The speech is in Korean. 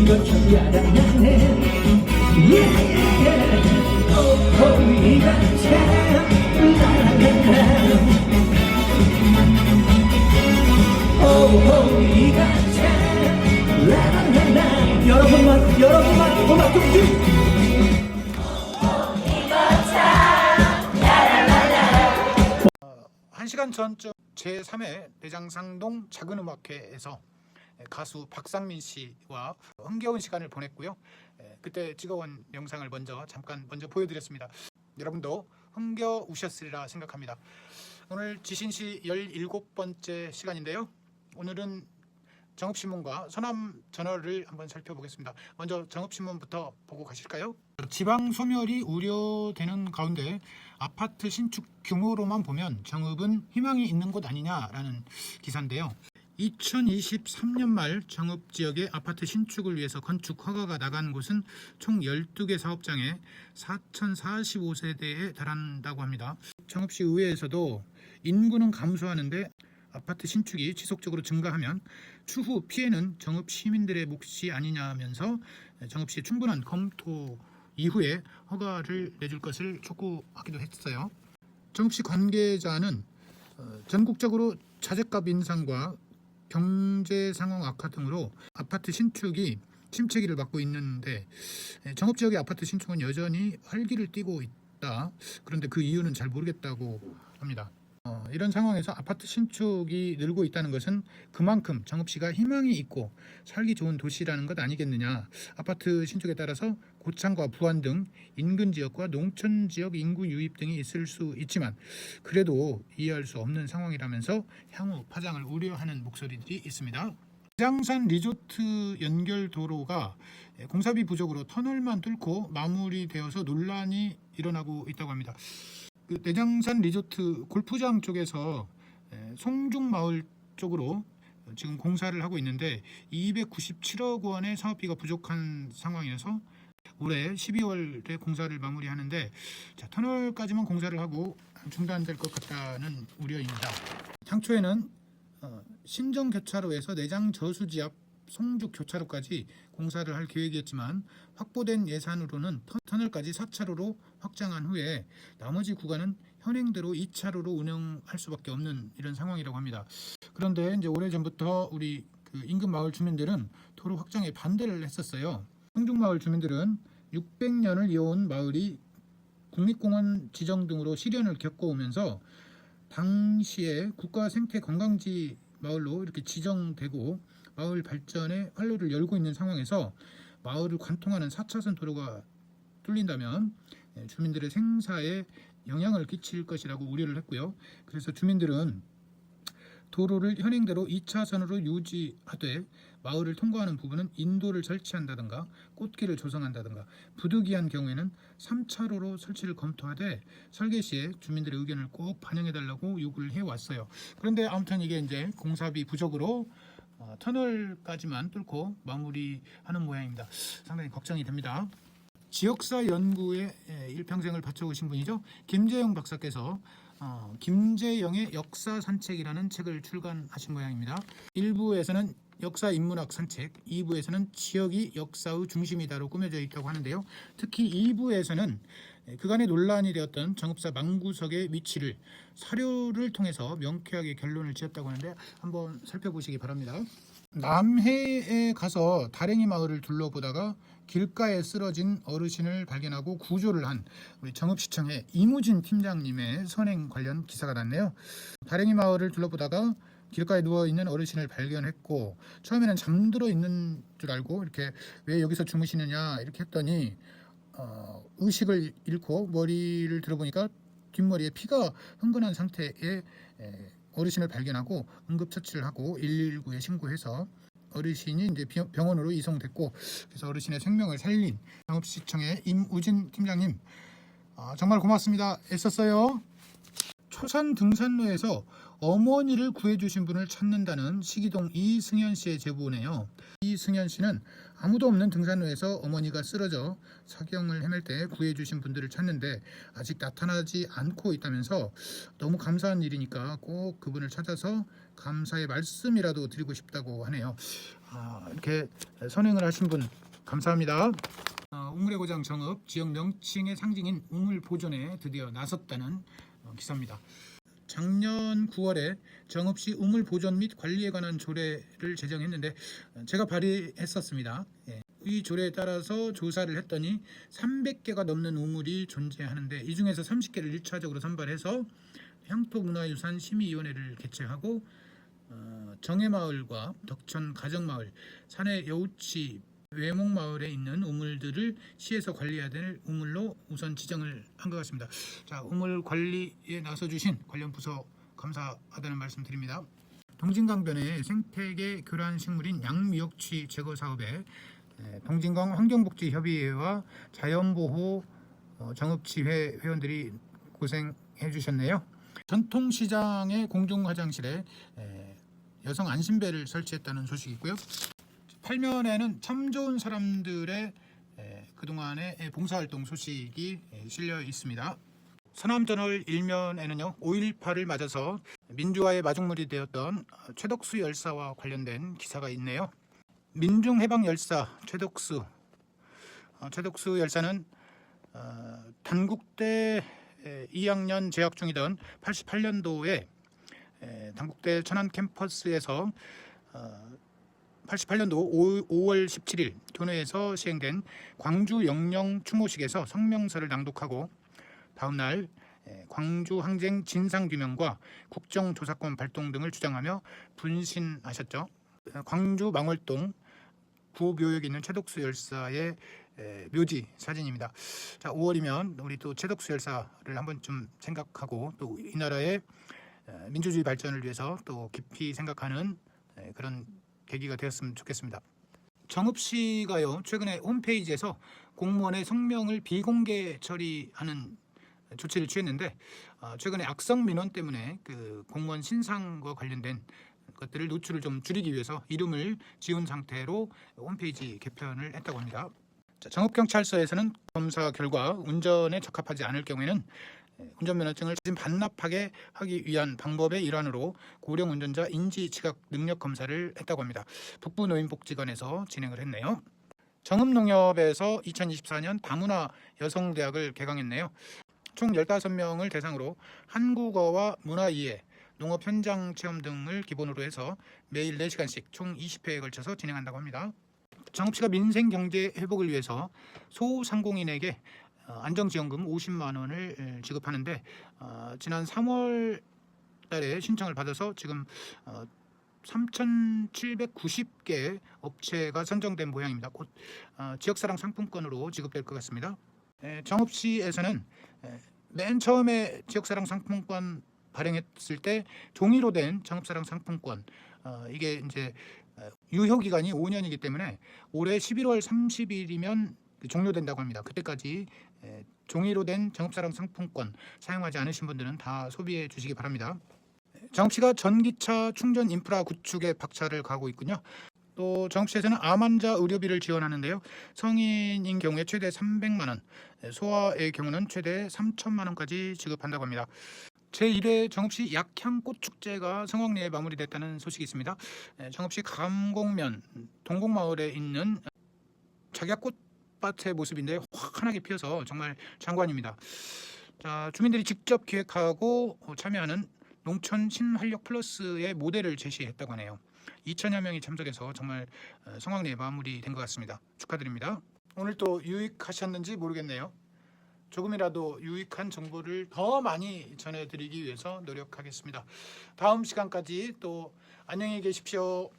이거 참 야단나네. 이가 참 라라라라. 이가 참 라라라라. 여러분만 음악 좀 주. 1시간 전쯤 제3회 내장상동 작은음악회에서 가수 박상민 씨와 흥겨운 시간을 보냈고요. 그때 찍어온 영상을 잠깐 보여드렸습니다. 여러분도 흥겨우셨으리라 생각합니다. 오늘 지신시 17번째 시간인데요. 오늘은 정읍신문과 서남전월을 한번 살펴보겠습니다. 먼저 정읍신문부터 보고 가실까요? 지방 소멸이 우려되는 가운데 아파트 신축 규모로만 보면 정읍은 희망이 있는 곳 아니냐라는 기사인데요. 2023년 말 정읍 지역의 아파트 신축을 위해서 건축 허가가 나간 곳은 총 12개 사업장에 4,045세대에 달한다고 합니다. 정읍시 의회에서도 인구는 감소하는데 아파트 신축이 지속적으로 증가하면 추후 피해는 정읍 시민들의 몫이 아니냐면서 정읍시에 충분한 검토 이후에 허가를 내줄 것을 촉구하기도 했어요. 정읍시 관계자는 전국적으로 자재값 인상과 경제 상황 악화 등으로 아파트 신축이 침체기를 맞고 있는데 정읍 지역의 아파트 신축은 여전히 활기를 띠고 있다. 그런데 그 이유는 잘 모르겠다고 합니다. 이런 상황에서 아파트 신축이 늘고 있다는 것은 그만큼 정읍시가 희망이 있고 살기 좋은 도시라는 것 아니겠느냐. 아파트 신축에 따라서 고창과 부안 등 인근 지역과 농촌 지역 인구 유입 등이 있을 수 있지만 그래도 이해할 수 없는 상황이라면서 향후 파장을 우려하는 목소리들이 있습니다. 내장산 리조트 연결 도로가 공사비 부족으로 터널만 뚫고 마무리되어서 논란이 일어나고 있다고 합니다. 내장산 리조트 골프장 쪽에서 송중마을 쪽으로 지금 공사를 하고 있는데 297억 원의 사업비가 부족한 상황이어서 올해 12월에 공사를 마무리하는데 터널까지만 공사를 하고 중단될 것 같다는 우려입니다. 당초에는 신정 교차로에서 내장 저수지 앞 송죽 교차로까지 공사를 할 계획이었지만 확보된 예산으로는 터널까지 4차로로 확장한 후에 나머지 구간은 현행대로 2차로로 운영할 수밖에 없는 이런 상황이라고 합니다. 그런데 이제 오래전부터 우리 인근 마을 주민들은 도로 확장에 반대를 했었어요. 송죽마을 주민들은 600년을 이어온 마을이 국립공원 지정 등으로 시련을 겪어오면서 당시에 국가생태관광지 마을로 이렇게 지정되고 마을 발전에 활로를 열고 있는 상황에서 마을을 관통하는 4차선 도로가 뚫린다면 주민들의 생사에 영향을 끼칠 것이라고 우려를 했고요. 그래서 주민들은 도로를 현행대로 2차선으로 유지하되 마을을 통과하는 부분은 인도를 설치한다든가 꽃길을 조성한다든가 부득이한 경우에는 3차로로 설치를 검토하되 설계 시에 주민들의 의견을 꼭 반영해달라고 요구를 해왔어요. 그런데 아무튼 이게 이제 공사비 부족으로 터널까지만 뚫고 마무리하는 모양입니다. 상당히 걱정이 됩니다. 지역사 연구에 일평생을 바쳐오신 분이죠. 김재영 박사께서 김재영의 역사 산책이라는 책을 출간하신 모양입니다. 1부에서는 역사 인문학 산책, 2부에서는 지역이 역사의 중심이다로 꾸며져 있다고 하는데요. 특히 2부에서는 그간의 논란이 되었던 정읍사 망구석의 위치를 사료를 통해서 명쾌하게 결론을 지었다고 하는데 한번 살펴보시기 바랍니다. 남해에 가서 다랭이 마을을 둘러보다가 길가에 쓰러진 어르신을 발견하고 구조를 한 우리 정읍시청의 이무진 팀장님의 선행 관련 기사가 났네요. 다랭이 마을을 둘러보다가 길가에 누워있는 어르신을 발견했고 처음에는 잠들어 있는 줄 알고 이렇게 왜 여기서 주무시느냐 이렇게 했더니 의식을 잃고 머리를 들어보니까 뒷머리에 피가 흥건한 상태에 어르신을 발견하고 응급처치를 하고 119에 신고해서 어르신이 이제 병원으로 이송됐고 그래서 어르신의 생명을 살린 정읍시청의 임우진 팀장님 정말 고맙습니다. 애썼어요. 초산 등산로에서 어머니를 구해주신 분을 찾는다는 시기동 이승현 씨의 제보네요. 이승현 씨는 아무도 없는 등산로에서 어머니가 쓰러져 사경을 헤맬 때 구해주신 분들을 찾는데 아직 나타나지 않고 있다면서 너무 감사한 일이니까 꼭 그분을 찾아서 감사의 말씀이라도 드리고 싶다고 하네요. 이렇게 선행을 하신 분 감사합니다. 우물의 고장 정읍 지역 명칭의 상징인 우물 보존에 드디어 나섰다는 기사입니다. 작년 9월에 정읍시 우물 보존 및 관리에 관한 조례를 제정했는데 제가 발의했었습니다. 이 조례에 따라서 조사를 했더니 300개가 넘는 우물이 존재하는데 이 중에서 30개를 1차적으로 선발해서 향토문화유산 심의위원회를 개최하고 정해마을과 덕천 가정마을, 산해 여우치 외목마을에 있는 우물들을 시에서 관리해야 될 우물로 우선 지정을 한 것 같습니다. 자, 우물 관리에 나서주신 관련 부서 감사하다는 말씀 드립니다. 동진강변의 생태계 교란 식물인 양미역취 제거 사업에 동진강 환경복지협의회와 자연보호 정읍지회 회원들이 고생해 주셨네요. 전통시장의 공중화장실에 여성 안심배를 설치했다는 소식이 있고요. 8면에는 참 좋은 사람들의 그동안의 봉사활동 소식이 실려 있습니다. 서남저널 1면에는요 5.18을 맞아서 민주화의 마중물이 되었던 최덕수 열사와 관련된 기사가 있네요. 민중해방열사 최덕수 열사는 단국대 2학년 재학 중이던 88년도에 단국대 천안 캠퍼스에서 88년도 5월 17일 교내에서 시행된 광주 영령 추모식에서 성명서를 낭독하고 다음날 광주 항쟁 진상규명과 국정조사권 발동 등을 주장하며 분신하셨죠. 광주 망월동 구묘역에 있는 최덕수 열사의 묘지 사진입니다. 자, 5월이면 우리 또 최덕수 열사를 한번 좀 생각하고 또 이 나라의 민주주의 발전을 위해서 또 깊이 생각하는 그런 계기가 되었으면 좋겠습니다. 정읍시가요 최근에 홈페이지에서 공무원의 성명을 비공개 처리하는 조치를 취했는데 최근에 악성 민원 때문에 그 공무원 신상과 관련된 것들을 노출을 좀 줄이기 위해서 이름을 지운 상태로 홈페이지 개편을 했다고 합니다. 정읍경찰서에서는 검사 결과 운전에 적합하지 않을 경우에는 운전면허증을 반납하게 하기 위한 방법의 일환으로 고령 운전자 인지지각 능력 검사를 했다고 합니다. 북부노인복지관에서 진행을 했네요. 정읍농협에서 2024년 다문화 여성대학을 개강했네요. 총 15명을 대상으로 한국어와 문화 이해, 농업 현장 체험 등을 기본으로 해서 매일 4시간씩 총 20회에 걸쳐서 진행한다고 합니다. 정읍시가 민생 경제 회복을 위해서 소상공인에게 안정지원금 50만 원을 지급하는데 지난 3월 달에 신청을 받아서 지금 3,790개 업체가 선정된 모양입니다. 곧 지역사랑 상품권으로 지급될 것 같습니다. 정읍시에서는 맨 처음에 지역사랑 상품권 발행했을 때 종이로 된 정읍사랑 상품권 이게 이제 유효 기간이 5년이기 때문에 올해 11월 30일이면 종료된다고 합니다. 그때까지 종이로 된 정읍사랑 상품권 사용하지 않으신 분들은 다 소비해 주시기 바랍니다. 정읍시가 전기차 충전 인프라 구축에 박차를 가하고 있군요. 또 정읍시에서는 암 환자 의료비를 지원하는데요. 성인인 경우에 최대 300만 원, 소아의 경우는 최대 3천만 원까지 지급한다고 합니다. 제1회 정읍시 약향꽃축제가 성황리에 마무리됐다는 소식이 있습니다. 정읍시 감곡면 동곡마을에 있는 작약꽃밭의 모습인데 환하게 피어서 정말 장관입니다. 자, 주민들이 직접 기획하고 참여하는 농촌 신활력 플러스의 모델을 제시했다고 하네요. 2천여 명이 참석해서 정말 성황리에 마무리된 것 같습니다. 축하드립니다. 오늘 또 유익하셨는지 모르겠네요. 조금이라도 유익한 정보를 더 많이 전해드리기 위해서 노력하겠습니다. 다음 시간까지 또 안녕히 계십시오.